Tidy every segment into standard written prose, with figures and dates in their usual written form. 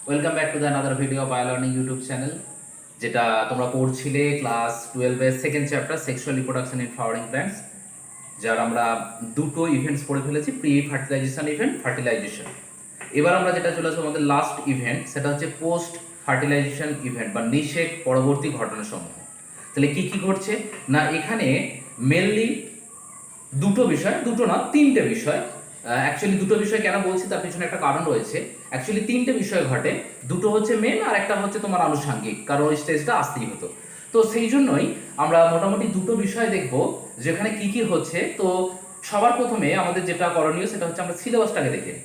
Welcome back to the another video of I learning YouTube channel, যেটা তোমরা পড়ছিলে class 12-এর second chapter sexual reproduction in flowering plants, যার আমরা দুটো ইভেন্টস পড়ে ফেলেছি, প্রি ফার্টিলাইজেশন ইভেন্ট, ফার্টিলাইজেশন। এবার আমরা যেটা চলে আসবো আমাদের লাস্ট ইভেন্ট, সেটা হচ্ছে পোস্ট ফার্টিলাইজেশন ইভেন্ট বা নিষেক পরবর্তী ঘটনাসমূহ। তাহলে কি কি ঘটছে না, এখানে মেনলি দুটো বিষয়, দুটো না তিনটে বিষয়। অ্যাকচুয়ালি দুটো বিষয় কেন বলছি তার পিছনে একটা কারণ রয়েছে। অ্যাকচুয়ালি তিনটে বিষয় ঘটে, দুটো হচ্ছে মেন আর একটা হচ্ছে তোমার আনুষঙ্গিক, কারণ ওই স্টেজটা আসতেই হতো। তো সেই জন্যই আমরা মোটামুটি দুটো বিষয় দেখব যেখানে কি কি হচ্ছে। তো সবার প্রথমে আমাদের যেটা করণীয় সেটা হচ্ছে আমরা সিলেবাসটাকে দেখে নিই,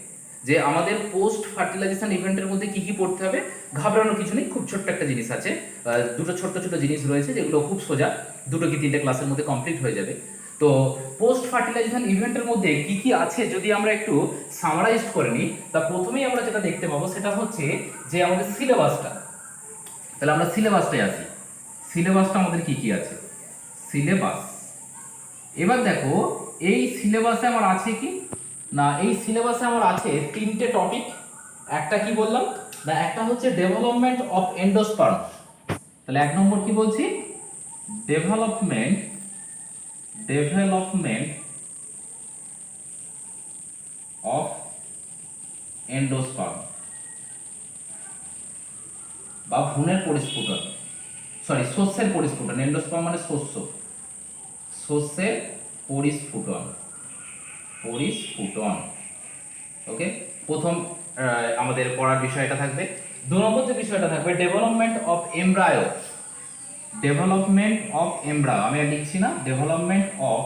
যে আমাদের পোস্ট ফার্টিলাইজেশন ইভেন্টের মধ্যে কি কি পড়তে হবে। ঘাবড়ানোর কিছু নেই, খুব ছোট্ট একটা জিনিস আছে, দুটো ছোট্ট ছোট জিনিস রয়েছে যেগুলো খুব সোজা, দুটো কি তিনটে ক্লাসের মধ্যে কমপ্লিট হয়ে যাবে। তো পোস্ট ফার্টিলাইজেশন ইভেন্টের মধ্যে কি কি আছে যদি আমরা একটু সামারাইজ করে নিই, তা প্রথমেই আমরা যেটা দেখতে পাবো সেটা হচ্ছে যে আমাদের সিলেবাসটা। তাহলে আমরা সিলেবাসটাই আসি, সিলেবাসটা আমাদের কি কি আছে, সিলেবাস। এবার দেখো এই সিলেবাসে আমার আছে কি না, এই সিলেবাসে আমার আছে তিনটে টপিক। একটা কি বললাম না, একটা হচ্ছে ডেভেলপমেন্ট অফ এন্ডোস্পার্ম। তাহলে এক নম্বর কি বলছি, ডেভেলপমেন্ট ডেভেলপমেন্ট অফ এন্ডোস্পার্ম বা ভ্রূণের পরিস্ফুটন, সরি শস্যের পরিস্ফুটন, এন্ডোস্পার্ম মানে শস্য, শস্যের পরিস্ফুটন, পরিস্ফুটন। ওকে, প্রথম আমাদের পড়ার বিষয়টা থাকবে। দু নম্বর যে বিষয়টা থাকবে development of embryo, development of embryo, আমি আর লিখছি না, ডেভেলপমেন্ট অফ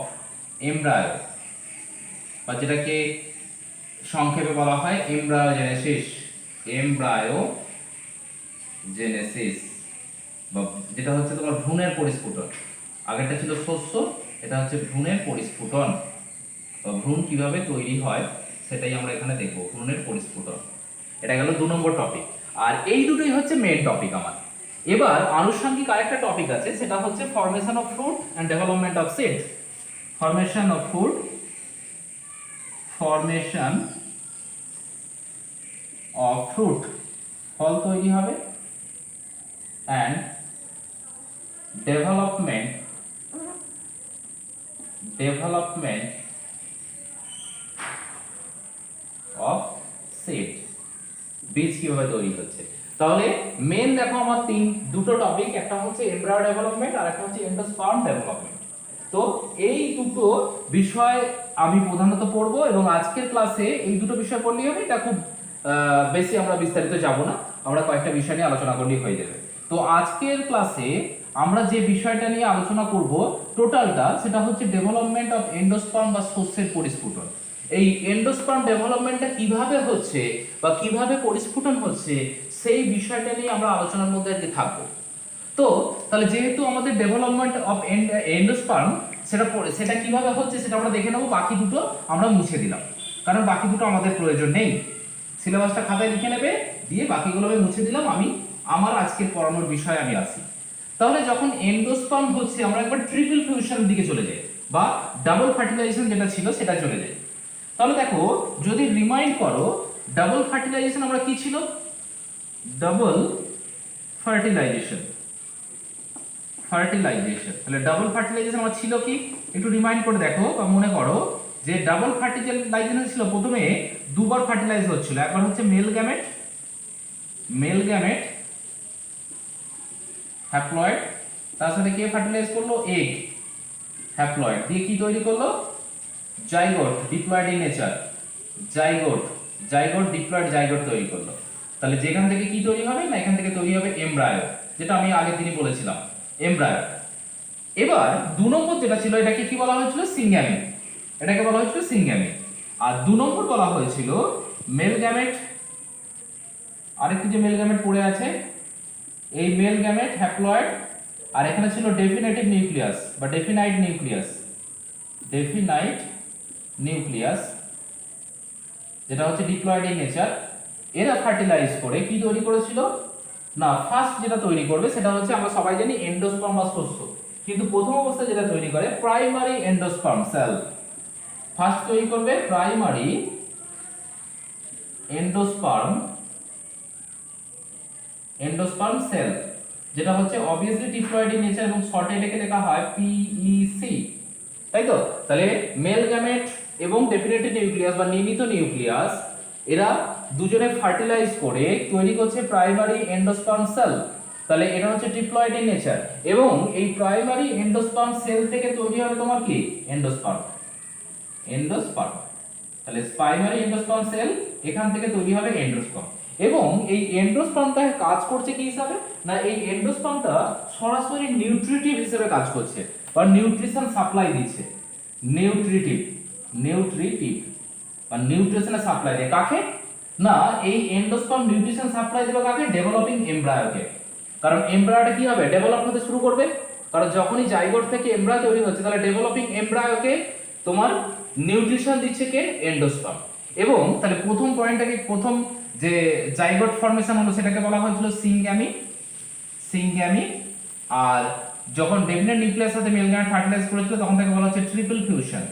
এমব্রায়ো বা যেটাকে সংক্ষেপে বলা হয় এমব্রায়োজেনেসিস, এমব্রায়োজেনেসিস বা যেটা হচ্ছে তোমার ভ্রূণের পরিস্ফুটন। আগেরটা ছিল শস্য, এটা হচ্ছে ভ্রূণের পরিস্ফুটন বা ভ্রূণ কিভাবে তৈরি হয় সেটাই আমরা এখানে দেখব, ভ্রূণের পরিস্ফুটন। এটা গেল দু নম্বর টপিক, আর এই দুটোই হচ্ছে মেন টপিক আমার। এবার আনুষঙ্গিক আরেকটা টপিক আছে, সেটা হচ্ছে formation of fruit and development of seed. Formation of fruit, formation of fruit, ফল তৈরি হবে, and development development of seed, বীজ কিভাবে তৈরি হচ্ছে। তাহলে মেন দেখো আমার দুটো টপিক, একটা হচ্ছে এমব্রায়ো ডেভেলপমেন্ট আর একটা হচ্ছে এন্ডোস্পার্ম ডেভেলপমেন্ট। তো এই দুটো বিষয় আমি প্রধানত পড়বো এবং আজকের ক্লাসে এই দুটো বিষয় পড়লেই হবে। এটা খুব বেশি আমরা বিস্তারিত যাব না, আমরা কয়েকটা বিষয় নিয়ে আলোচনা করলেই হয়ে যাবে। তো আজকের ক্লাসে আমরা যে বিষয়টা নিয়ে আলোচনা করব টোটালটা, সেটা হচ্ছে ডেভেলপমেন্ট অফ এন্ডোস্পার্ম বা শস্যের পরিস্ফুটন। এই এন্ডোস্পার্ম ডেভেলপমেন্টটা কিভাবে হচ্ছে বা কিভাবে পরিস্ফুটন হচ্ছে সেই বিষয়টা নিয়ে আমরা আলোচনার মধ্যে আজকে থাকবো। তো তাহলে যেহেতু আমাদের ডেভেলপমেন্ট অফ এন্ডোস্পার্ম সেটা সেটা কিভাবে হচ্ছে সেটা আমরা দেখে নেব, বাকি দুটো আমরা মুছে দিলাম, কারণ বাকি দুটো আমাদের প্রয়োজন নেই। সিলেবাসটা খাতায় লিখে নেবে, দিয়ে বাকিগুলো আমি মুছে দিলাম। আমি আমার আজকের পড়ানোর বিষয়ে আমি আসি। তাহলে যখন এন্ডোস্পার্ম হচ্ছে আমরা একবার ট্রিপল ফিউশনের দিকে চলে যাই বা ডাবল ফার্টিলাইজেশন যেটা ছিল সেটা চলে যায়। তাহলে দেখো যদি রিমাইন্ড করো, ডাবল ফার্টিলাইজেশন আমরা কি ছিল, ডাবল ফার্টিলাইজেশন, তাহলে ডাবল ফার্টিলাইজেশন আমার ছিল কি, একটু রিমাইন্ড করে দেখো বা মনে করো যে ডাবল ফার্টিলাইজেশন ছিল প্রথমে দুবার ফার্টিলাইজ হচ্ছিল। একবার হচ্ছে মেল গ্যামেট হ্যাপ্লয়েড, তার সাথে কে ফার্টিলাইজ করলো, এগ হ্যাপ্লয়েড দিয়ে কি তৈরি করলো, zygote diploid in nature, zygote diploid zygote তৈরি করলো। তাহলে যেখান থেকে কি তৈরি হবে না, এখান থেকে তৈরি হবে এমব্রায়ো, যেটা আমি আগের দিনই বলেছিলাম, এমব্রায়ো। এবার দু নম্বর যেটা ছিল এটাকে কি বলা হয়েছিল, সিঙ্গ্যামি, এটাকে বলা হয়েছিল সিঙ্গ্যামি। আর দু নম্বর বলা হয়েছিল মেল গ্যামেট, আরেকটি যে মেল গ্যামেট পড়ে আছে এই মেল গ্যামেট হ্যাপ্লয়েড, আর এখানে ছিল ডেফিনেটিভ নিউক্লিয়াস বা ডেফিনাইট নিউক্লিয়াস, যেটা হচ্ছে ডিপ্লয়েড ইন নেচার। এরা ফার্টিলাইজ করে কি তৈরি করেছিল না, ফার্স্ট যেটা তৈরি করবে সেটা হচ্ছে আমরা সবাই জানি এন্ডোস্পার্ম বা শস্য, কিন্তু প্রথম অবস্থায় যেটা তৈরি করে প্রাইমারি এন্ডোস্পার্ম সেল, ফার্স্ট তৈরি করবে প্রাইমারি এন্ডোস্পার্ম এন্ডোস্পার্ম সেল, যেটা হচ্ছে অবভিয়াসলি ডিপ্লয়েড ইন নেচার এবং শর্টে এটাকে লেখা হয় পিইসি, তাই তো? তাহলে মেল গ্যামেট এবং ডেফিনেটলি নিউক্লিয়াস বা নির্মিত নিউক্লিয়াস, এরা দুজনে ফার্টিলাইজ করে তৈরি করছে প্রাইমারি এন্ডোস্পার্ম সেল। তাহলে এটা হচ্ছে ডিপ্লয়েড ইন নেচার, এবং এই প্রাইমারি এন্ডোস্পার্ম সেল থেকে তৈরি হবে তোমার কি এন্ডোস্পার্ম। এন্ডোস্পার্ম, তাহলে প্রাইমারি এন্ডোস্পার্ম সেল, এখান থেকে তৈরি হবে এন্ডোস্পার্ম। এবং এই এন্ডোস্পার্মটা কাজ করছে কি হিসাবে, না এই এন্ডোস্পার্মটা সরাসরি নিউট্রিটিভ হিসেবে কাজ করছে বা নিউট্রিশন সাপ্লাই দিচ্ছে। নিউট্রিটিভ, নিউট্রিটিভ বা নিউট্রিশনের সাপ্লাই দেয় কাকে, না এই এন্ডোস্পার্ম নিউট্রিশন সাপ্লাই দেবে কাকে, ডেভেলপিং এমব্রায়োকে। কারণ এমব্রায়োটা কি হবে, ডেভেলপ হতে শুরু করবে। কারণ যখনই জাইগোট থেকে এমব্রায়ো তৈরি হচ্ছে, তাহলে ডেভেলপিং এমব্রায়োকে তোমার নিউট্রিশন দিচ্ছে কে, এন্ডোস্পার্ম। এবং তাহলে প্রথম পয়েন্টটাকে, প্রথম যে জাইগোট ফর্মেশন হলো সেটাকে বলা হয়েছিল সিঙ্গ্যামি, সিঙ্গ্যামি। আর যখন ডেফিনেট নিউক্লিয়াসের সাথে মেল গ্যামেট ফার্টিলাইজ করেছিল তখন তাকে বলা হচ্ছে ট্রিপল ফিউশন।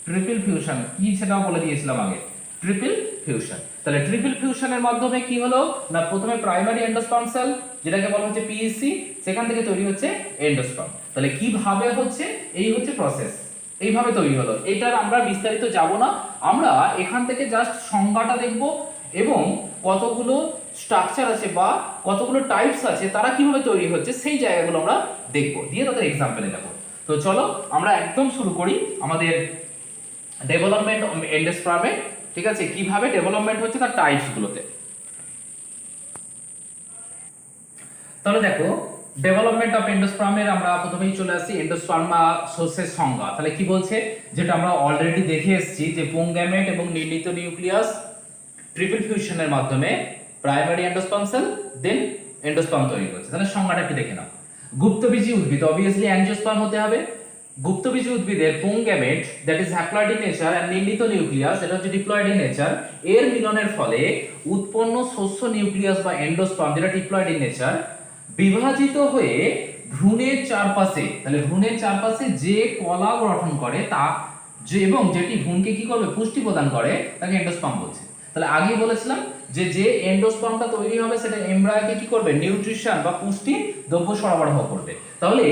ট্রিপল ফিউশন কি সেটাও বলে দিয়েছিলাম আগে, ট্রিপল ফিউশন। তাহলে ট্রিপল ফিউশনের মাধ্যমে কি হলো, না প্রথমে প্রাইমারি এন্ডোস্পার্ম সেল যেটাকে বলা হচ্ছে পিইসি, সেখান থেকে তৈরি হচ্ছে এন্ডোস্পার্ম। তাহলে কিভাবে হচ্ছে, এই হচ্ছে প্রসেস, এইভাবে তৈরি হলো। এটার আমরা বিস্তারিত যাব না, আমরা এখান থেকে জাস্ট সংজ্ঞাটা দেখব এবং কতগুলো স্ট্রাকচার আছে বা কতগুলো টাইপস আছে তারা কিভাবে তৈরি হচ্ছে সেই জায়গাগুলো আমরা দেখব, দিয়ে তাদের এক্সাম্পলে যাব। তো চলো আমরা একদম শুরু করি আমাদের ডেভেলপমেন্ট এন্ডোস্পার্মে, ঠিক আছে, কিভাবে ডেভেলপমেন্ট হচ্ছে তার টাইপস গুলোতে। তাহলে দেখো ডেভেলপমেন্ট অফ এন্ডোস্পার্মের আমরা প্রথমেই চলে আসি এন্ডোস্পার্মা সোর্সের সংজ্ঞা। তাহলে কি বলছে, যেটা আমরা অলরেডি দেখে এসেছি যে পুং গ্যামেট এবং নির্মিত নিউক্লিয়াস ট্রিপল ফিউশনের মাধ্যমে প্রাইমারি এন্ডোস্পার্ম সেল দেন এন্ডোস্পার্ম তৈরি করছে। তাহলে সংজ্ঞাটা একটু দেখে নাও। গুপ্তবীজী উদ্ভিদ, অবভিয়াসলি অ্যাঞ্জিওস্পার্ম হতে হবে। গুপ্তবীজী উদ্ভিদের পুং gamete that is haploid in nature and নির্মিত নিউক্লিয়াস এটা হচ্ছে ডিপ্লয়েড ইন নেচার, এর মিলনের ফলে উৎপন্ন শস্য নিউক্লিয়াস বা এন্ডোস্পার্ম যেটা ডিপ্লয়েড ইন নেচার বিভাজিত হয়ে ভ্রূণের চারপাশে, তাহলে ভ্রূণের চারপাশে যে কলা গঠন করে তা যে, এবং যেটি ভ্রূণকে কি করবে, পুষ্টি প্রদান করে, তাকে এন্ডোস্পার্ম বলছে। তাহলে আগেই বলেছিলাম যে যে এন্ডোস্পার্মটা তৈরি হবে সেটা এমব্রায়োকে কি করবে, নিউট্রিশন বা পুষ্টি দ্রব্য সরবরাহ করবে। তাহলে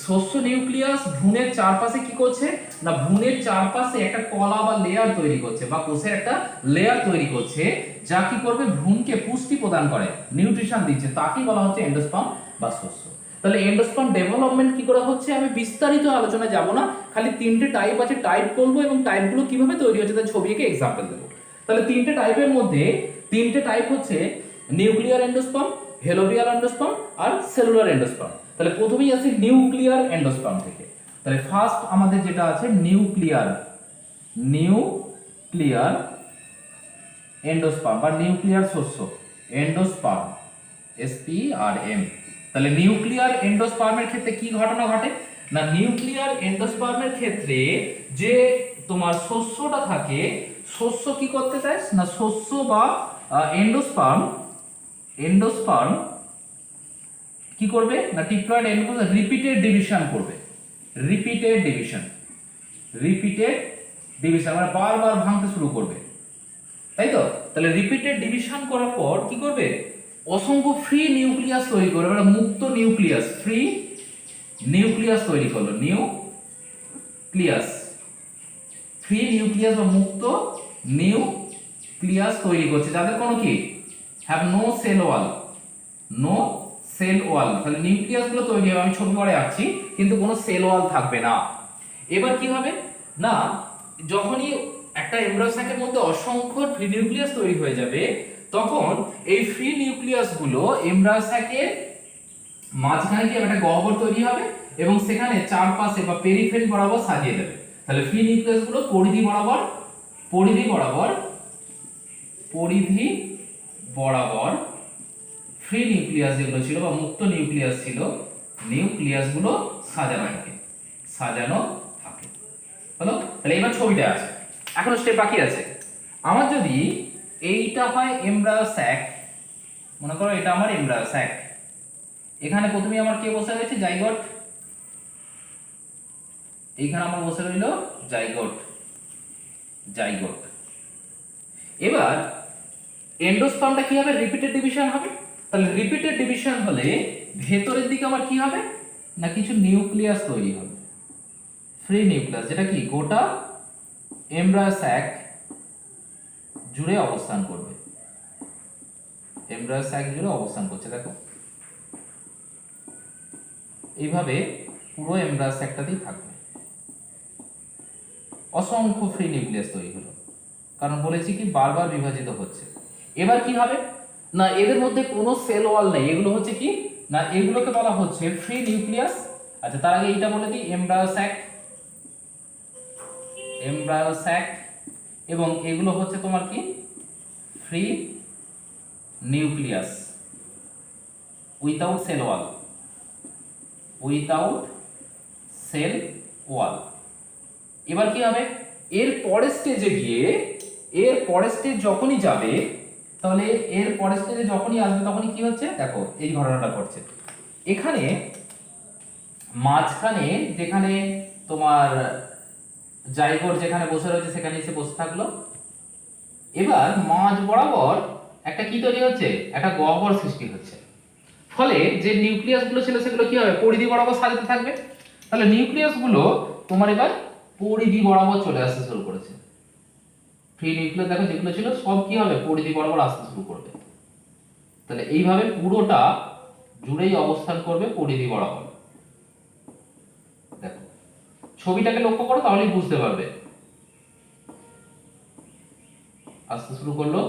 শস্য নিউক্লিয়াস ভ্রূণের চারপাশে কি করছে, না ভ্রূণের চারপাশে একটা কলা বা লেয়ার তৈরি করছে বা কোষের একটা লেয়ার তৈরি করছে, যা কি করবে, ভ্রূণকে পুষ্টি প্রদান করে, নিউট্রিশন দিচ্ছে, তাকেই বলা হচ্ছে এন্ডোস্পার্ম বা শস্য। তাহলে এন্ডোস্পার্ম ডেভেলপমেন্ট কি করে হচ্ছে আমি বিস্তারিত আলোচনায় যাব না, খালি তিনটে টাইপ আছে, টাইপ করবো এবং টাইপগুলো কিভাবে তৈরি হচ্ছে তার ছবি এঁকে এক্সাম্পল দেবো। তাহলে তিনটে টাইপের মধ্যে তিনটে টাইপ হচ্ছে নিউক্লিয়ার এন্ডোস্পার্ম, হেলোবিয়াল এন্ডোস্পার্ম আর সেলুলার এন্ডোস্পার্ম। তাহলে প্রথমেই আছে নিউক্লিয়ার এন্ডোস্পার্ম থেকে। তাহলে ফার্স্ট আমাদের যেটা আছে নিউক্লিয়ার, নিউক্লিয়ার এন্ডোস্পার্ম বা নিউক্লিয়ার শস্য, এন্ডোস্পার্ম, এসপিআরএম। তাহলে নিউক্লিয়ার এন্ডোস্পার্মের ক্ষেত্রে কি ঘটনা ঘটে, না নিউক্লিয়ার এন্ডোস্পার্মের ক্ষেত্রে যে তোমার শস্যটা থাকে, শস্য কি করতে চায়, না শস্য বা এন্ডোস্পার্ম, এন্ডোস্পার্ম কি করবে, না ডিপ্লয়েড এন্ডোস্পার্ম রিপিটেড ডিভিশন করবে, রিপিটেড ডিভিশন, রিপিটেড ডিভিশন মানে বারবার ভাঙতে শুরু করবে, তাই তো? তাহলে রিপিটেড ডিভিশন করার পর কি করবে, অসংখ্য ফ্রি নিউক্লিয়াস তৈরি করবে, মানে মুক্ত নিউক্লিয়াস, ফ্রি নিউক্লিয়াস তৈরি করলো, নিউক্লিয়াস, ফ্রি নিউক্লিয়াস বা মুক্ত নিউক্লিয়াস তৈরি করছে, যাদের কোনো কি have no cell wall, no cell wall. তাহলে নিউক্লিয়াস গুলো তৈরি হবে, আমি ছবি পরে আঁকছি, কিন্তু কোনো সেল ওয়াল থাকবে না। এবার কি হবে, না যখনই একটা এমব্রায়ো স্যাকের মধ্যে অসংখ্য ফ্রি নিউক্লিয়াস তৈরি হয়ে যাবে, তখন এই ফ্রি নিউক্লিয়াস গুলো এমব্রায়ো স্যাকের মাঝখানে কি একটা গহ্বর তৈরি হবে এবং সেখানে চারপাশে বা পেরিফেরি বরাবর সাজিয়ে দেবে। তাহলে ফ্রি নিউক্লিয়াস গুলো পরিধি বরাবর, পরিধি বরাবর, পরিধি বরাবর ফ্রি নিউক্লিয়াস যেগুলো ছিল বা মুক্ত নিউক্লিয়াস ছিল, নিউক্লিয়াস গুলো সাজানো থাকে, সাজানো থাকে। হলো? তাহলে এবার ছবিটা আছে, এখন স্টেপ বাকি আছে। আমার যদি এইটা হয় এমব্রায়ো স্যাক, মনে করো এটা আমার এমব্রায়ো স্যাক, এখানে প্রথমে আমার কে বসে রয়েছে, জাইগোট, এইখানে আমার বসে রইল জাইগোট, জাইগোট। এবার এন্ডোস্পার্মটা কি হবে, রিপিটেড ডিভিশন হবে। তাহলে রিপিটেড ডিভিশন হলে ভেতরের দিকে আমার কি হবে না কিছু নিউক্লিয়াস তৈরি হবে, ফ্রি নিউক্লিয়াস, যেটা কি গোটা এমব্রায়ো স্যাক জুড়ে অবস্থান করবে, এমব্রায়ো স্যাক জুড়ে অবস্থান করছে। দেখো এইভাবে পুরো এমব্রায়ো স্যাকটাতেই থাকবে, অসংখ্য ফ্রি নিউক্লিয়াস তৈরি হলো, কারণ বলেছি কি বারবার বিভাজিত হচ্ছে। এবার কি হবে না এদের মধ্যে কোনো সেল ওয়াল নেই, এগুলো হচ্ছে কি না এগুলোকে বলা হচ্ছে ফ্রি নিউক্লিয়াস। আচ্ছা তার আগে এইটা বলে দিই, এমব্রায়ো স্যাক, এমব্রায়ো স্যাক, এবং এগুলো হচ্ছে তোমার কি free nucleus without cell wall, without cell wall. এবার কি হবে এর পরের স্টেজে গিয়ে, এর পরের স্টেজ যখনই যাবে, তাহলে এর পরের স্টেজে যখনই আসবে তখনই কি হচ্ছে দেখো এই ঘটনাটা ঘটছে। এখানে মাঝখানে যেখানে তোমার জাইগোট যেখানে বসে রয়েছে সেখানে এসে বসে থাকলো, এবার মাঝ বরাবর একটা কি তৈরি হচ্ছে, একটা গহ্বর সৃষ্টি হচ্ছে, ফলে যে নিউক্লিয়াস গুলো ছিল সেগুলো কি হবে পরিধি বরাবর সাজাতে থাকবে। তাহলে নিউক্লিয়াস গুলো তোমার এবার পরিধি বরাবর চলে আসতে শুরু করেছে, ফ্রি নিউক্লিয়াস দেখো যেগুলো ছিল সব কি হবে পরিধি বরাবর আসতে শুরু করবে। তাহলে এইভাবে পুরোটা জুড়েই অবস্থান করবে পরিধি বরাবর। দেখো ছবিটাকে লক্ষ্য করো তাহলেই বুঝতে পারবে। আসতে শুরু করলো,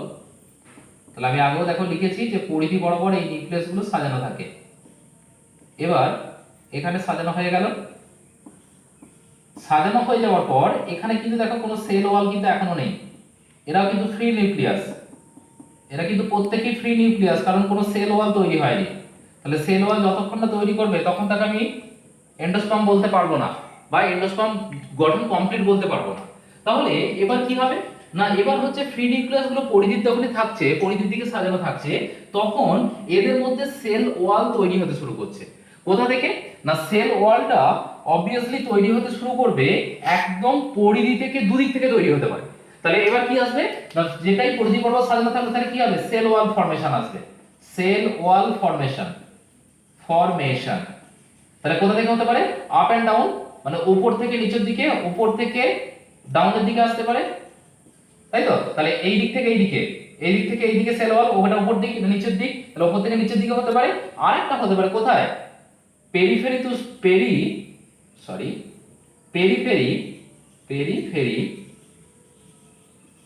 তাহলে আমি আগেও দেখো লিখেছি যে পরিধি বরাবর এই নিউক্লিয়াস গুলো সাজানো থাকে। এবার এখানে সাজানো হয়ে গেল, সাজানো হয়ে যাওয়ার পর এখানে কিন্তু দেখো কোনো সেল ওয়াল কিন্তু এখনো নেই, এরাও কিন্তু ফ্রি নিউক্লিয়াস, এরা কিন্তু প্রত্যেকই ফ্রি নিউক্লিয়াস, কারণ কোনো সেল ওয়াল তৈরি হয়নি। তাহলে সেল ওয়াল যতক্ষণ না তৈরি করবে তখন তাকে আমি এন্ডোস্পার্ম বলতে পারবো না, বা এন্ডোস্পার্ম গঠন কমপ্লিট বলতে পারবো না। তাহলে এবার কি হবে না এবার হচ্ছে ফ্রি নিউক্লিয়াস গুলো পরিধির যখনই থাকছে, পরিধির দিকে সাজানো থাকছে, তখন এদের মধ্যে সেল ওয়াল তৈরি হতে শুরু করছে। কোথা থেকে না সেল ওয়ালটা অবভিয়াসলি তৈরি হতে শুরু করবে একদম পরিধি থেকে দুদিক থেকে তৈরি হতে পারে। তাহলে এবার কি আসবে না যেটাই পরিধি বরাবর সাজানো থাকবে তাহলে কি হবে সেল ওয়াল ফর্মেশন আসবে, সেল ওয়াল ফর্মেশন, ফর্মেশন। তাহলে কোথা থেকে হতে পারে আপ এন্ড ডাউন, মানে উপর থেকে নিচের দিকে, উপর থেকে ডাউনের দিকে আসতে পারে, তাই তো। তাহলে এই দিক থেকে এই দিকে, এই দিক থেকে এই দিকে সেল ওয়াল, ওটা উপর দিক নিচের দিক, তাহলে উপর থেকে নিচের দিকে হতে পারে। আরেকটা হতে পারে কোথায় periphery to periphery periphery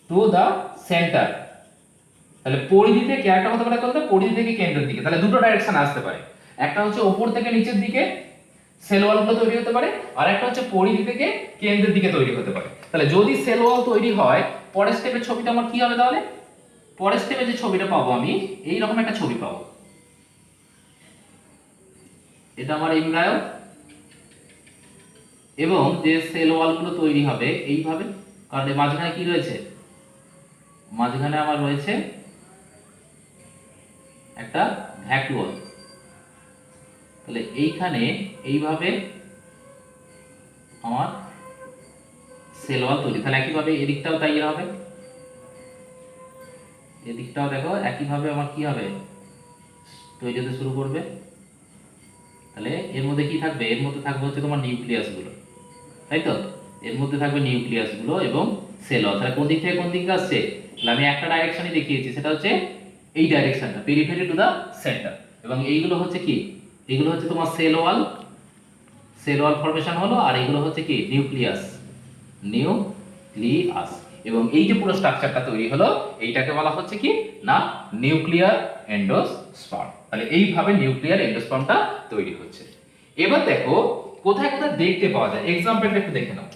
to the centre. তাহলে পরিধি থেকে একটা হতে পারে কোথায় পরিধি থেকে কেন্দ্রের দিকে, তাহলে দুটো ডাইরেকশন আসতে পারে, একটা হচ্ছে উপর থেকে নিচের দিকে সেল ওয়ালগুলো তৈরি হতে পারে, আর একটা হচ্ছে পরিধি থেকে কেন্দ্রের দিকে তৈরি হতে পারে। তাহলে যদি সেল ওয়াল তৈরি হয় পরের স্টেপের ছবিটা আমার কি হবে, তাহলে পরের স্টেপে যে ছবিটা পাবো আমি এই রকম একটা ছবি পাবো, এটা আমার এমব্রায়ো, এবং যে সেল ওয়ালগুলো তৈরি হবে এইভাবে, কারণ এর মাঝখানে কি রয়েছে, মাঝখানে আমার রয়েছে একটা ভ্যাকুয়াল। তাহলে এইখানে এইভাবে আমার সেল ওয়াল তৈরি, তাহলে একইভাবে এদিকটাও তাই হবে, এদিকটাও দেখো একইভাবে আমার কি হবে তৈরি হতে শুরু করবে। তাহলে এর মধ্যে কি থাকবে, এর মধ্যে থাকবে হচ্ছে তোমার নিউক্লিয়াস গুলো, তাই তো, এর মধ্যে থাকবে নিউক্লিয়াস গুলো এবং সেল ওয়াল। তাহলে কোন দিক থেকে কোন দিকে আসছে, তাহলে আমি একটা ডাইরেকশনই দেখিয়েছি, সেটা হচ্ছে এই ডাইরেকশনটা পেরিফেরি টু দা সেন্টার, এবং এইগুলো হচ্ছে কি, এগুলো হচ্ছে তোমার cell wall, cell wall formation হলো, আর এগুলো হচ্ছে কি নিউক্লিয়াস, নিউক্লিয়াস। এবং এই যে পুরো স্ট্রাকচারটা তৈরি হলো এইটাকে বলা হচ্ছে কি না নিউক্লিয়ার এন্ডোস্পার্ম। তাহলে এইভাবে নিউক্লিয়ার এন্ডোস্পার্মটা তৈরি হচ্ছে। এবার দেখো কোথায় কোথায় দেখতে পাওয়া যায়, এক্সাম্পলটা একটু দেখে নাও।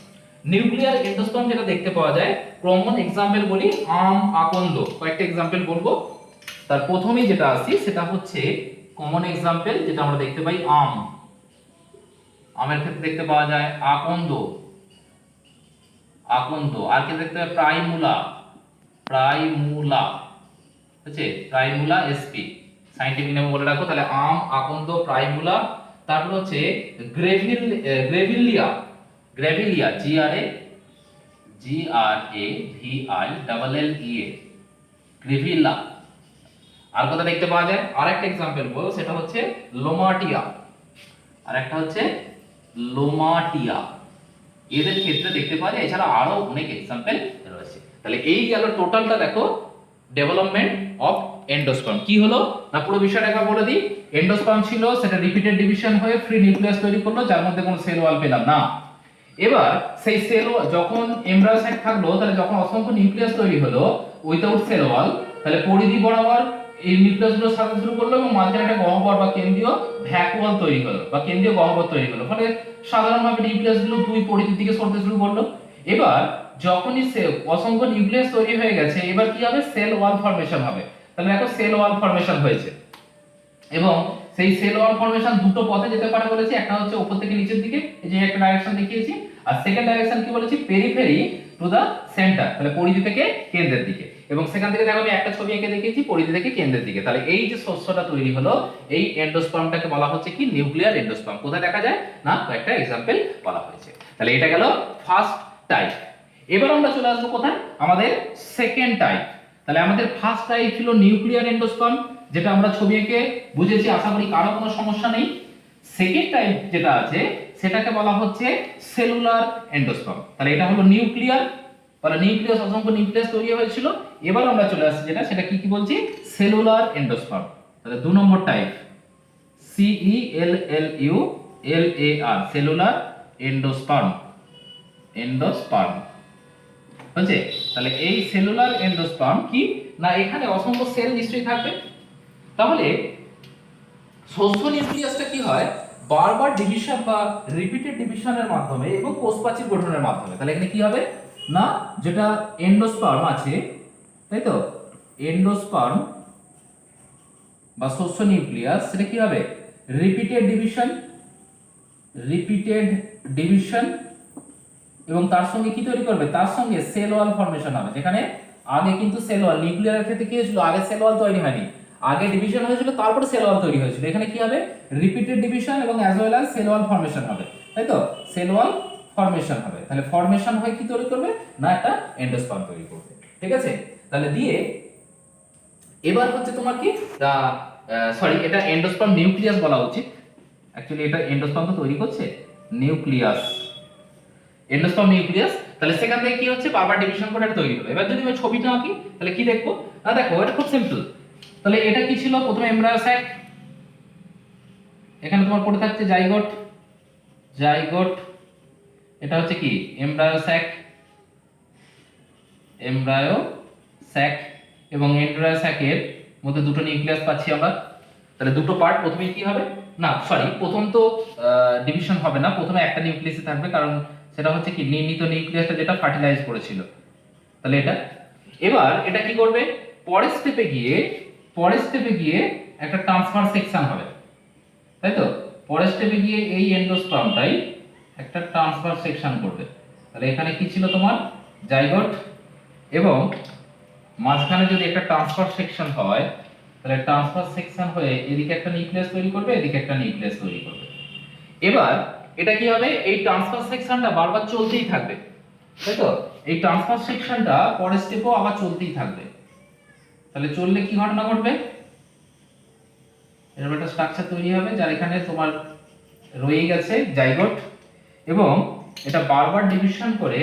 নিউক্লিয়ার এন্ডোস্পার্ম যেটা দেখতে পাওয়া যায়, কমন এক্সাম্পল বলি আম, আকন্দ, কয়েকটা এক্সাম্পল বলবো। তার প্রথমেই যেটা আসি সেটা হচ্ছে কমন এক্সাম্পল যেটা আমরা দেখতে পাই আম, আমের ক্ষেত্রে দেখতে পাওয়া যায় আকন্দ, আকন্দ, আর কি দেখতে পাই প্রাইমুলা, প্রাইমুলা, বুঝছে প্রাইমুলা এসপি, সাইন্টিফিক নেম বলে রাখো। তাহলে আম, আকন্দ, প্রাইমুলা। তারপর হচ্ছে গ্রেভিলিয়া, গ্রেভিলিয়া GRAVILLIA, গ্রেভিলা। আর কোথায় দেখতে পাওয়া যায়? আরেকটা एग्जांपल বলবো, সেটা হচ্ছে লোমাটিয়া। আরেকটা হচ্ছে লোমাটিয়া, এদের ক্ষেত্রে দেখতে পাওয়া যায়। এছাড়া আরো অনেক एग्जांपल রয়েছে। তাহলে এই গেল টোটালটা, দেখো ডেভেলপমেন্ট অফ এন্ডোস্পার্ম। কি হলো না, পুরো বিষয়টা একবার বলে দিই। এন্ডোস্পার্ম ছিল, সেটা রিপিটেড ডিভিশন হয়ে ফ্রি নিউক্লিয়াস তৈরি করলো, যার মধ্যে কোনো সেল ওয়াল পেলাম না। এবার সেই সেল যখন এমব্রায়ো সাইট থাকলো, তাহলে যখন অসংখ্য নিউক্লিয়াস তৈরি হলো উইদাউট সেল ওয়াল, তাহলে পরিধি বরাবর এই নিউক্লিয়াসগুলো সাজাতে শুরু করলো এবং মাঝখানে একটা গহ্বর বা কেন্দ্রীয় ভ্যাকুয়াল তৈরি হলো বা কেন্দ্রীয় গহ্বর তৈরি হলো। ফলে সাধারণভাবে নিউক্লিয়াসগুলো দুই পরিধির দিকে সরতে শুরু করলো। এবার যখনই অসংখ্য নিউক্লিয়াস তৈরি হয়ে গেছে, এবার কি হবে? সেল ওয়াল ফর্মেশন হবে। তাহলে দেখো সেল ওয়াল ফর্মেশন হয়েছে, এবং সেই সেল ওয়াল ফর্মেশন দুটো পথে যেতে পারে বলেছি। একটা হচ্ছে উপর থেকে নিচের দিকে, এই যে একটা ডাইরেকশন দেখিয়েছি, আর সেকেন্ড ডাইরেকশন কি বলেছি? পেরিফেরি টু দা সেন্টার, তাহলে পরিধি থেকে কেন্দ্রের দিকে। এবং সেখান থেকে দেখো আমি একটা ছবি এঁকে দেখিয়েছি পরিধি থেকে কেন্দ্রের দিকে। তাহলে এই যে শস্যটা তৈরি হলো, এই এন্ডোস্পার্মটাকে বলা হচ্ছে কি? Nuclear endosperm. কোথায় দেখা যায় না, কয়েকটা एग्जांपल বলা হয়েছে। তাহলে এটা গেল ফার্স্ট টাইপ। এবার আমরা চলে আসবো কোথায়? আমাদের সেকেন্ড টাইপ। তাহলে আমাদের ফার্স্ট টাইপ ছিল নিউক্লিয়ার এন্ডোস্পার্ম, যেটা আমরা ছবি এঁকে বুঝেছি, আশা করি কারো কোনো সমস্যা নেই। সেকেন্ড টাইপ যেটা আছে সেটাকে বলা হচ্ছে সেলুলার এন্ডোস্পার্ম। তাহলে এটা হলো নিউক্লিয়ার, তাহলে নিউক্লিয়াস, অসংখ্য নিউক্লিয়াস তৈরি হয়েছিল। এবার আমরা চলে আসছি যেটা, সেটা কি কি বলছি? Cellular endosperm. তাহলে 2 নম্বর type, CELLULAR, cellular endosperm. Endosperm বুঝছে? তাহলে এই সেলুলার এন্ডোস্পার্ম কি না, এখানে অসংখ্য সেল নিশ্চয়ই থাকবে। তাহলে শস্য নিউক্লিয়াসটা কি হয়? বারবার ডিভিশন বা রিপিটেড ডিভিশনের মাধ্যমে এবং কোষপ্রাচীর গঠনের মাধ্যমে। তাহলে এখানে কি হবে না, যেটা এন্ডোস্পার্ম আছে, তাই তো, এন্ডোস্পার্ম বা শস্য নিউক্লিয়াস, সেটা কি হবে? রিপিটেড ডিভিশন, রিপিটেড ডিভিশন, এবং তার সঙ্গে কি তৈরি করবে? তার সঙ্গে সেল ওয়াল ফর্মেশন হবে। যেখানে আগে কিন্তু সেল ওয়াল, নিউক্লিয়ারের ক্ষেত্রে কি হয়েছিল? আগে সেল ওয়াল তৈরি হয়নি, আগে ডিভিশন হয়েছিল, তারপরে সেল ওয়াল তৈরি হয়েছিল। এখানে কি হবে? রিপিটেড ডিভিশন এবং as well as cell wall formation হবে, তাই তো, সেল ওয়াল ফর্মেশন হবে। তাহলে ফর্মেশন হয়ে কি তৈরি করবে না, একটা এন্ডোস্পার্ম তৈরি করবে। ঠিক আছে? তাহলে দিয়ে এবার হচ্ছে তোমার কি, সরি, এটা এন্ডোস্পার্ম নিউক্লিয়াস বলা উচিত। অ্যাকচুয়ালি এটা এন্ডোস্পার্ম তো তৈরি করছে নিউক্লিয়াস, এন্ডোস্পার্ম নিউক্লিয়াস। তাহলে সেখান থেকে কি হচ্ছে? বারবার ডিভিশন করে এটা তৈরি হলো। এবার যদি আমি ছবিটা আঁকি, তাহলে কি দেখবো না, দেখো এটা খুব সিম্পল। তাহলে এটা কি ছিল? প্রথমে এমব্রায়ো স্যাক, এখানে তোমার পড়ে থাকছে জাইগোট, জাইগোট, এটা হচ্ছে কি? এমব্রায়ো স্যাক, এমব্রায়ো স্যাক, এবং এমব্রায়ো স্যাকের মধ্যে দুটো নিউক্লিয়াস পাচ্ছি আমরা। তাহলে দুটো পার্ট, প্রথমে কি হবে না, সরি, প্রথম তো ডিভিশন হবে না, প্রথমে একটা নিউক্লিয়াসই থাকবে, কারণ সেটা হচ্ছে কি নির্মিত নিউক্লিয়াসটা যেটা ফার্টিলাইজ করেছিল। তাহলে এটা, এবার এটা কি করবে? পরের স্টেপে গিয়ে, পরের স্টেপে গিয়ে একটা ট্রান্সফার সেকশন হবে, তাই তো, পরের স্টেপে গিয়ে এই এন্ডোস্পার্মটাই একটা ট্রান্সফার সেকশন করবে। তাহলে এখানে কি ছিল তোমার? জাইগোট, এবং মাঝখানে যদি একটা ট্রান্সফার সেকশন হয়, তাহলে ট্রান্সফার সেকশন হয়ে এদিকে একটা নিউক্লিয়াস তৈরি করবে, এদিকে একটা নিউক্লিয়াস তৈরি করবে। এবার এটা কি হবে? এই ট্রান্সফার সেকশনটা বারবার চলতেই থাকবে, তাই তো, এই ট্রান্সফার সেকশনটা পরের স্টেপও আবার চলতেই থাকবে। তাহলে চললে কি ঘটনা ঘটবে? এরকম একটা স্ট্রাকচার তৈরি হবে, যার এখানে তোমার রয়ে গেছে জাইগোট, এবং এটা বারবার ডিভিশন করে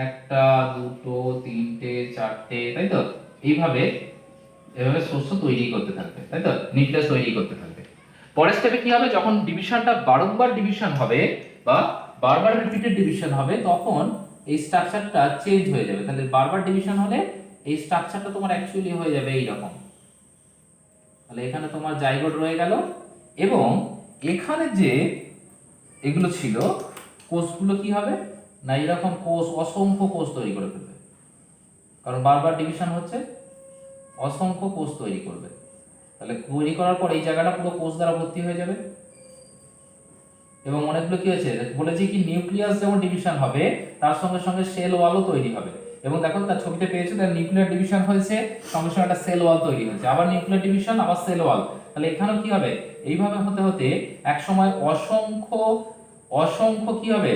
একটা, দুটো, তিনটে, চারটে, তাই তো, এইভাবে এভাবে শস্য তৈরি করতে থাকবে, তাই তো, নিউক্লিয়াস তৈরি করতে থাকবে। পরের স্টেপে কি হবে? যখন ডিভিশনটা বারংবার ডিভিশন হবে বা বারবার রিপিটেড ডিভিশন হবে, তখন এই স্ট্রাকচারটা চেঞ্জ হয়ে যাবে। তাহলে বারবার ডিভিশন হলে এই স্ট্রাকচারটা তোমার অ্যাকচুয়ালি হয়ে যাবে এই রকম। তাহলে এখানে তোমার জাইগোট রয়ে গেল, এবং এখানে যে এগুলো ছিল কোষগুলো কি হবে না, এরকম কোষ, অসংখ্য কোষ তৈরি করে ফেলবে, কারণ বারবার ডিভিশন হচ্ছে, অসংখ্য কোষ তৈরি করবে। তাহলে তৈরি করার পর এই জায়গাটা পুরো কোষ দ্বারা ভর্তি হয়ে যাবে, এবং অনেকগুলো কি হয়েছে বলেছি কি, নিউক্লিয়াস যেমন ডিভিশন হবে, তার সঙ্গে সঙ্গে সেল ওয়ালও তৈরি হবে। এবং দেখো তার ছবিতে পেয়েছো, তার নিউক্লিয়ার ডিভিশন হয়েছে, সঙ্গে সঙ্গে একটা সেল ওয়াল তৈরি হয়েছে, আবার নিউক্লিয়ার ডিভিশন, আবার সেল ওয়াল। তাহলে এখানেও কি হবে? এইভাবে হতে হতে এক সময় অসংখ্য অসংখ্য কি হবে?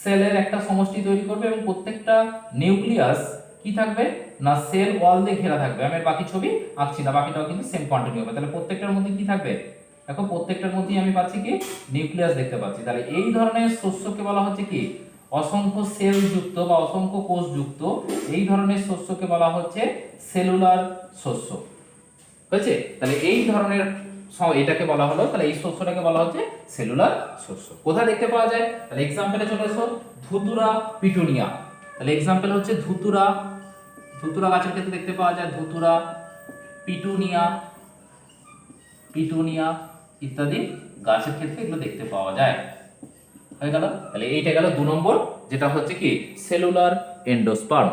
সেলের একটা সমষ্টি তৈরি করবে, এবং প্রত্যেকটা নিউক্লিয়াস কি কি থাকবে না সেল ওয়াল দিয়ে ঘেরা থাকবে। আমি বাকি ছবি আঁকছি না, বাকিটাও কিন্তু সেম কন্টিনিউ হবে। তাহলে প্রত্যেকটার মধ্যে কি থাকবে, দেখো প্রত্যেকটার মধ্যেই আমি পাচ্ছি কি নিউক্লিয়াস দেখতে পাচ্ছি। তাহলে এই ধরনের শস্যকে বলা হচ্ছে কি অসংখ্য সেল যুক্ত বা অসংখ্য কোষ যুক্ত, এই ধরনের শস্যকে বলা হচ্ছে সেলুলার শস্য। হয়েছে? তাহলে এই ধরনের এটাকে বলা হলো, তাহলে এই শস্যটাকে বলা হচ্ছে সেলুলার শস্য। কোথায় দেখতে পাওয়া যায়? তাহলে এক্সাম্পলে চলে এসো, ধুতুরা পিটুনিয়া। তাহলে এক্সাম্পল হচ্ছে ধুতুরা, ধুতুরা গাছের ক্ষেত্রে দেখতে পাওয়া যায় ধুতুরা, পিটুনিয়া, পিটুনিয়া ইত্যাদি গাছের ক্ষেত্রে এগুলো দেখতে পাওয়া যায়। হয়ে গেল? তাহলে এইটা গেল 2 নম্বর, যেটা হচ্ছে কি সেলুলার এন্ডোস্পার্ম।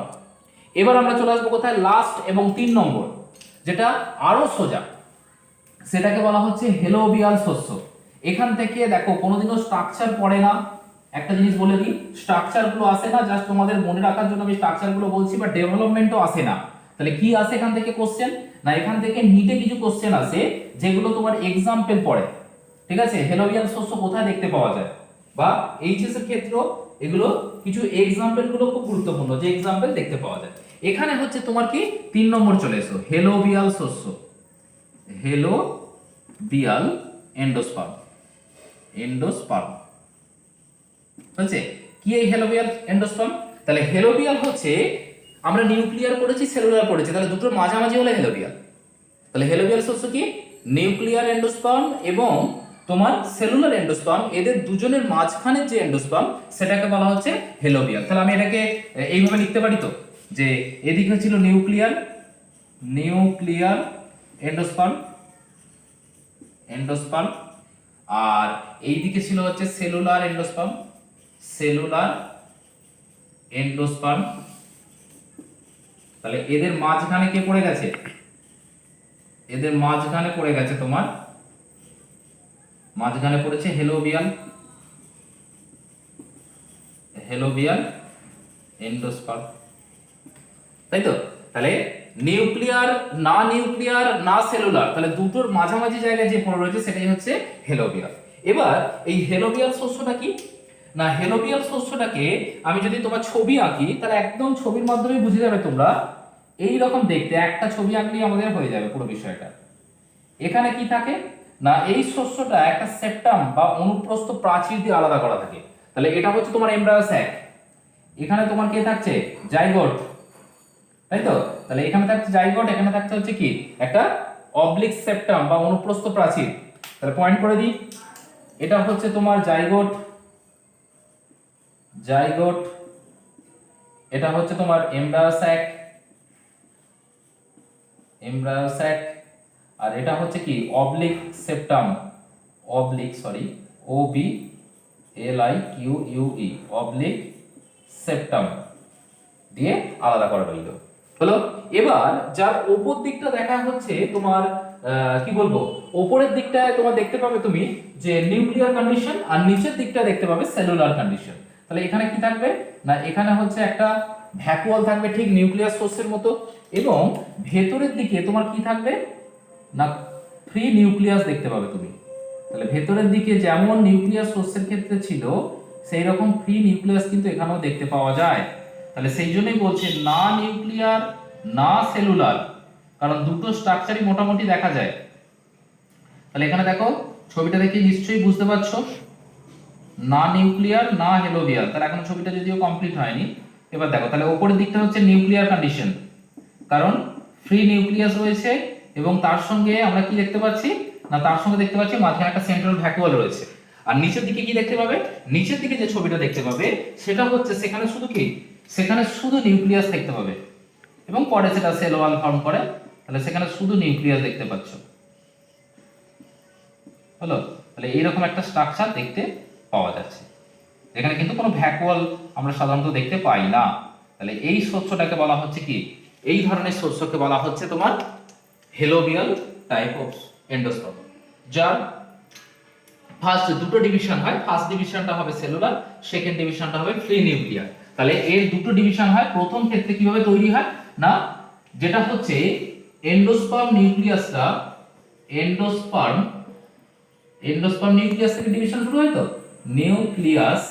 এবার আমরা চলে আসবো কোথায়, লাস্ট এবং 3 নম্বর, যেটা আরো সোজা, সেটাকে বলা হচ্ছে হেলোবিয়াল শস্য। এখান থেকে দেখো কোনোদিনও স্ট্রাকচার পড়ে না। একটা জিনিস বলে দিই, স্ট্রাকচার গুলো আসে না, জাস্ট তোমাদের মনে রাখার জন্য আমি স্ট্রাকচার গুলো বলছি, বা ডেভেলপমেন্টও আসে না। তাহলে কি আসে এখান থেকে কোশ্চেন, না এখান থেকে নিটে কিছু কোশ্চেন আসে যেগুলো তোমার এক্সাম্পল পড়ে। ঠিক আছে? হেলোবিয়াল শস্য কোথায় দেখতে পাওয়া যায়, বা এইচএস এর ক্ষেত্রে এগুলো কিছু এক্সাম্পল গুলো খুব গুরুত্বপূর্ণ, যে এক্সাম্পল দেখতে পাওয়া যায়। এখানে হচ্ছে তোমার কি 3 নম্বর চলে এসো, হেলোবিয়াল শস্য, হেলোবিয়াল এন্ডোস্পার্ম, এন্ডোস্পার্ম হচ্ছে কি এই হেলোবিয়াল এন্ডোস্পার্ম। তাহলে হেলোবিয়াল হচ্ছে, আমরা নিউক্লিয়ার পড়েছি সেলুলার পড়েছি, তাহলে দুটোর মাঝামাঝি হলো হেলোবিয়াল। তাহলে হেলোবিয়াল শস্য কি নিউক্লিয়ার এন্ডোস্পার্ম এবং তোমার সেলুলার এন্ডোস্পার্ম, এদের দুজনের মাঝখানে যে এন্ডোস্পার্ম সেটাকে বলা হচ্ছে হেলোবিয়াল। তাহলে আমি এটাকে এইভাবে লিখতে পারি তো, যে এদিকে ছিল নিউক্লিয়ার, নিউক্লিয়ার এন্ডোস্পার্ম, এন্ডোস্পার্ম, আর এইদিকে ছিল হচ্ছে সেলুলার এন্ডোস্পার্ম, সেলুলার এন্ডোস্পার্ম। তাহলে এদের মাঝখানে কে পড়ে গেছে, এদের মাঝখানে পড়ে গেছে তোমার, মাঝখানে পড়েছে হেলোবিয়াল, হেলোবিয়াল এন্ডোস্পার্ম, তাই তো? তাহলে নিউক্লিয়ার না, নিউক্লিয়ার না সেলুলার, তাহলে দুটোর মাঝামাঝি জায়গায় যে পড়ে রয়েছে সেটাই হচ্ছে হেলোবিয়াল। এবার এই হেলোবিয়াল শস্যটা কি না, হেলোবিয়াল শস্যটাকে আমি যদি তোমার ছবি আঁকি, তাহলে একদম ছবির মাধ্যমে বুঝে যাবে তোমরা। এই রকম দেখতে একটা ছবি আঁকলেই আমাদের হয়ে যাবে পুরো বিষয়টা। এখানে কি থাকে না, এই শস্যটা একটা সেপ্টাম বা অনুপ্রস্থ প্রাচীর দিয়ে আলাদা করা থাকে। তাহলে এটা হচ্ছে তোমার এমব্রায়ো স্যাক, এখানে তোমার কে থাকছে জাইগোট, তাই তো? তাহলে এখানে থাকছে জাইগোট, এখানে থাকছে হচ্ছে কি একটা অবলিক সেপ্টাম বা অনুপ্রস্থ প্রাচীর। তাহলে পয়েন্ট করে দিই, এটা হচ্ছে তোমার জাইগোট, জাইগোট, এটা হচ্ছে তোমার এমব্রায়ো স্যাক, এমব্রায়ো স্যাক, আর এটা হচ্ছে কি oblique septum, oblique sorry O B L I Q U E, oblique septum দিয়ে আলাদা করা রইল। হলো? এবার যার উপর দিকটা দেখা হচ্ছে তোমার কি বলবো, উপরের দিকটায় তোমার দেখতে পাবে তুমি যে নিউক্লিয়ার কন্ডিশন, আর নিচের দিকটা দেখতে পাবে সেলুলার কন্ডিশন। তাহলে এখানে কি থাকবে না, এখানে হচ্ছে একটা ভ্যাকুয়াল থাকবে ঠিক নিউক্লিয়াস সোর্সের মতো, এবং ভেতরের দিকে তোমার কি থাকবে না ফ্রি নিউক্লিয়াস দেখতে পাবে তুমি। তাহলে ভেতরের দিকে যেমন নিউক্লিয়াস সোর্সের ক্ষেত্রে ছিল সেই রকম ফ্রি নিউক্লিয়াস কিন্তু এখানেও দেখতে পাওয়া যায়। তাহলে সেই জন্যই বলছে না নিউক্লিয়ার না সেলুলার, কারণ দুটো স্ট্রাকচারই মোটামুটি দেখা যায়। তাহলে এখানে দেখো ছবিটা দেখে নিশ্চয়ই বুঝতে পারছো, না নিউক্লিয়ার না হেলোবিয়াল। তাহলে এখন ছবিটা যদিও কমপ্লিট হয়নি। এবার দেখো, তাহলে উপরের দিকটা হচ্ছে নিউক্লিয়ার কন্ডিশন, কারণ ফ্রি নিউক্লিয়াস রয়েছে, এবং তার সঙ্গে আমরা কি দেখতে পাচ্ছি না, তার সঙ্গে দেখতে পাচ্ছি মাঝখানে একটা সেন্ট্রাল ভ্যাকুয়াল রয়েছে। আর নিচের দিকে কি দেখতে পাবে, নিচের দিকে যে ছবিটা দেখতে পাবে সেটা হচ্ছে সেখানে শুধু কি, সেখানে শুধু নিউক্লিয়াস দেখতে পাবে, এবং পরে সেটা সেল ওয়াল ফর্ম করে। তাহলে সেখানে শুধু নিউক্লিয়াস দেখতে পাচ্ছ। হলো? তাহলে এইরকম একটা স্ট্রাকচার দেখতে পাওয়া যাচ্ছে, এখানে কিন্তু কোনো ভ্যাকুয়াল আমরা সাধারণত দেখতে পাই না। তাহলে এই শস্যটাকে বলা হচ্ছে কি, এই ধরনের শস্যকে বলা হচ্ছে তোমার হেলোবিয়াল টাইপ অফ এন্ডোস্পার্ম, যার ফার্স্ট দুটো ডিভিশন হয়। ফার্স্ট ডিভিশনটা হবে সেলুলার, সেকেন্ড ডিভিশনটা হবে ফ্রি নিউক্লিয়ার। তাহলে এর দুটো ডিভিশন হয়। প্রথম ক্ষেত্রে কিভাবে তৈরি হয় না, যেটা হচ্ছে এন্ডোস্পার্ম নিউক্লিয়াসটা, এন্ডোস্পার্ম, এন্ডোস্পার্ম নিউক্লিয়াস থেকে ডিভিশন শুরু হয় তো, nucleus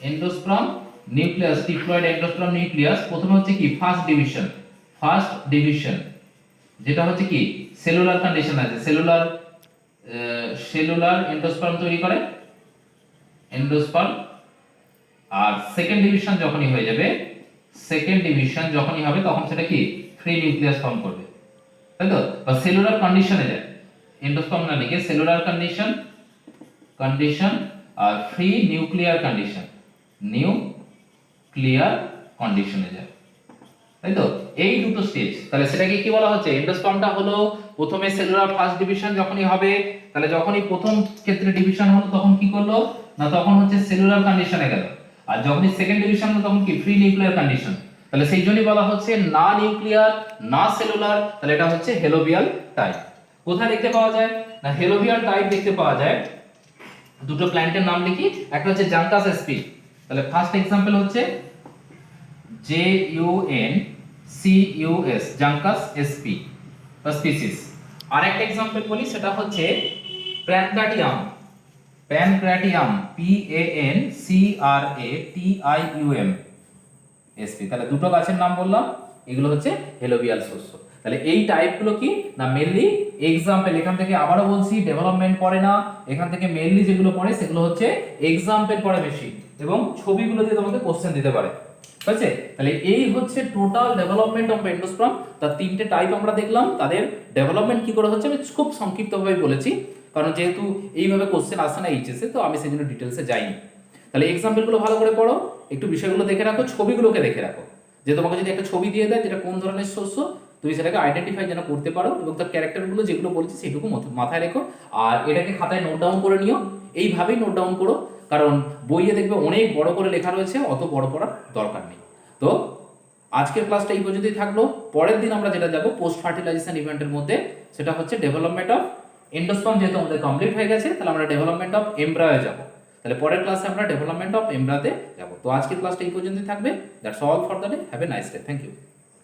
endosperm nucleus, diploid endosperm nucleus প্রথমে হচ্ছে কি ফার্স্ট ডিভিশন, যেটা হচ্ছে কি সেলুলার কন্ডিশন আছে, সেলুলার এন্ডোস্পার্ম তৈরি করে এন্ডোস্পার্ম। আর সেকেন্ড ডিভিশন যখনই হয়ে যাবে, তখন সেটা কি ফ্রি নিউক্লিয়াস ফর্ম করবে, তাই তো? বা সেলুলার কন্ডিশনে যায়, এন্ডোস্পার্ম না লিখে সেলুলার কন্ডিশন আর ফ্রি নিউক্লিয়ার কন্ডিশনে যায়, তাই তো? এই দুটো স্টেজ। তাহলে সেটাকে কি বলা হচ্ছে? এন্ডোস্পার্মটা হলো প্রথমে সেলুলার ফার্স্ট ডিভিশন যখনই হবে, তাহলে যখনই প্রথম ক্ষেত্রে ডিভিশন হলো তখন কি করলো না, তখন হচ্ছে সেলুলার কন্ডিশনে গেল। আর যখনই সেকেন্ড ডিভিশন হলো তখন কি ফ্রি নিউক্লিয়ার কন্ডিশন। তাহলে সেই জন্যই বলা হচ্ছে না নিউক্লিয়ার না সেলুলার, তাহলে এটা হচ্ছে হেলোবিয়াল টাইপ। কোথায় দেখতে পাওয়া যায় না? হেলোবিয়াল টাইপ দেখতে পাওয়া যায়, দুটো প্ল্যান্টের নাম লিখি, একটা হচ্ছে জাঙ্কাস sp, তাহলে ফার্স্ট एग्जांपल হচ্ছে JUNCUS জাঙ্কাস sp বা স্পিসিস। আরেকটা एग्जांपल বলি, সেটা হচ্ছে প্যানক্রাটিয়াম PANCRATIUM sp। তাহলে দুটো গাছের নাম বললাম, এগুলো হচ্ছে হেলোবিয়াল শস্য। তাহলে এই টাইপগুলো কি না মেইনলি एग्जांपल, এখান থেকে আবারও বলছি ডেভেলপমেন্ট পড়ে না, এখান থেকে মেইনলি যেগুলো পড়ে সেগুলো হচ্ছে एग्जांपल পড়ে বেশি, এবং ছবিগুলো দিয়ে তোমাকে কোশ্চেন দিতে পারে, ঠিক আছে? তাহলে এই হচ্ছে টোটাল ডেভেলপমেন্ট অফ এন্ডোস্পার্ম। তার তিনটে টাইপ আমরা দেখলাম, তাদের ডেভেলপমেন্ট কি করে হচ্ছে আমি খুব সংক্ষিপ্তভাবে বলেছি, কারণ যেহেতু এইভাবে কোশ্চেন আসে না এইচএসে, তো আমি সেজন্য ডিটেলসে যাইনি। তাহলে एग्जांपलগুলো ভালো করে পড়ো, একটু বিষয়গুলো দেখে রাখো, ছবিগুলোকে দেখে রাখো, যে তোমাকে যদি একটা ছবি দিয়ে দেয় যেটা কোন ধরনের শস্য, তুমি সেটাকে আইডেন্টিফাই যেন করতে পারো, এবং তার ক্যারেক্টারগুলো যেগুলো বলছি সেটুকু মাথায় রেখো। আর এটাকে খাতায় নোট ডাউন করে নিও, এইভাবেই নোট ডাউন করো, কারণ বইয়ে দেখবে অনেক বড় করে লেখা রয়েছে, অত বড় পড়ার দরকার নেই। তো আজকের ক্লাসটা এই পর্যন্তই থাকলো। পরের দিন আমরা যেটা যাব পোস্ট ফার্টিলাইজেশন ইভেন্টের মধ্যে, সেটা হচ্ছে ডেভেলপমেন্ট অফ এন্ডোস্পার্ম। যেহেতু আমাদের কমপ্লিট হয়ে গেছে, তাহলে আমরা ডেভেলপমেন্ট অফ এমব্রায়োয় যাব। তাহলে পরের ক্লাসে আমরা ডেভেলপমেন্ট অফ এমব্রাতে যাব। তো আজকের ক্লাসটা এই পর্যন্তই থাকবে। That's all for the day. Have a nice day. Thank you.